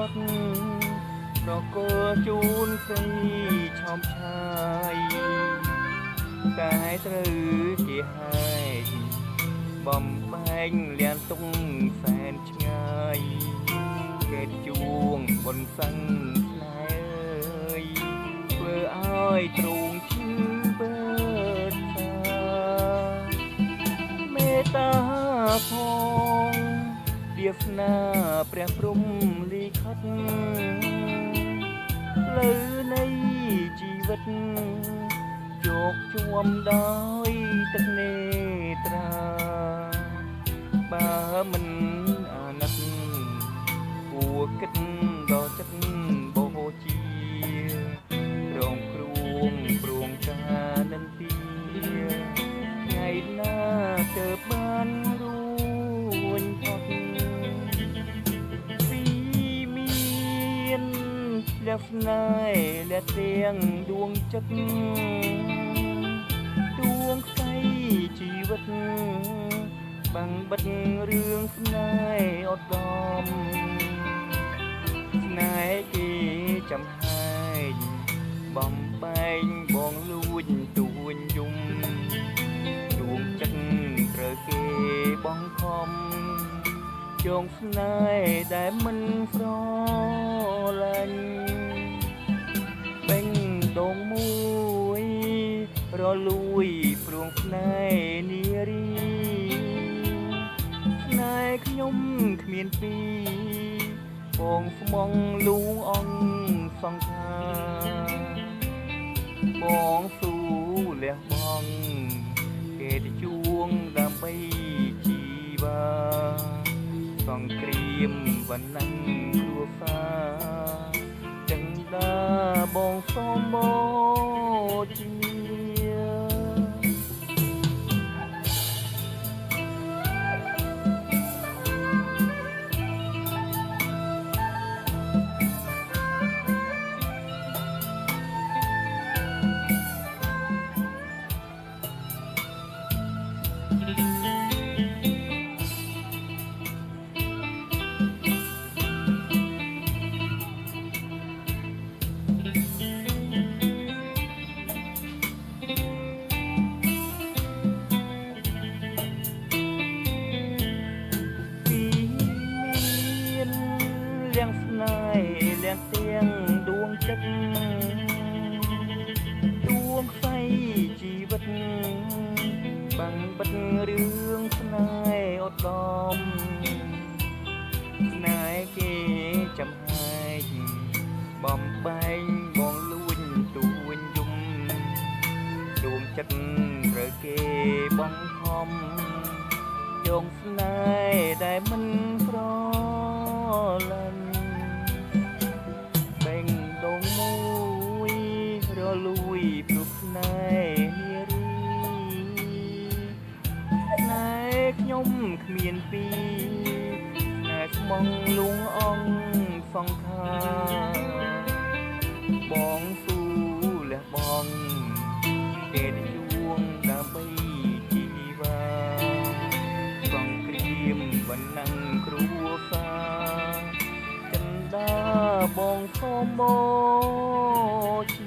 ត់ប្រគល់ជូនស្រីឆោមឆាយតែត្រូវគេហែកបំបែងលៀនទុកសែនឆ្ងាយកេតជួងបុនសឹងស្នេហ៍អើយធ្វើឲ្យទ្រូងឈឺបើសាមេត្តាផងវាសនាព្រះព្រំលិខិតលើនៃជីវិតជោគជួមដោយទឹកនេត្រាបើមិនអាណិតគួរគិតដល់ចិត្តបោជារងគ្រោងព្រោងការនិន្ទាថ្ងៃណាទៅបានរួញផុតពីមានលះស្នេហ៍លះទាំងដួងចិត្តដួងខ្សែជីវិតបាំងបិទរឿងស្នេហ៍អត់ដំស្នេហ៍គេចំហាយបំបែងបងលួចទួញយំដួងចិត្តត្រូវគេបងខំចងស្នេហ៍ដែលមិនស្រឡាញ់បេងដងមួយរលួយព្រួងស្នេហ៍នារីស្នេហ៍ខ្ញុំគ្មានពីរបងស្មងលូងអង្គសង្ខាបងស៊ូលះបង់គេទៅជួងដើម្បីជីវាសង្គ្រាមវណ្ណគ្រួសារចិនដាបងសូមមកជាលៀងស្នេហ៍លៀងទាំងដួងចិត្តដួងខ្សែជីវិតបាំងបិទរឿងស្នេហ៍អត់ដំស្នេហ៍គេចំហាយបំបែងបងលួចទួញយំដួងចិត្តត្រូវគេបងខំយងស្នេហ៍ដែលមិនស្រឡាញ់បេងដងមួយរលួយព្រោះស្នេហ៍នារីស្នេហ៍ខ្ញុំគ្មានពីរស្នេហ៍ស្មងលួងអង្គសង្ខាបងស៊ូលះបង់គេទៅជួងដើម្បីជីវាសង្គ្រាមវណ្ណគ្រួសារចិនដាបងសូមមក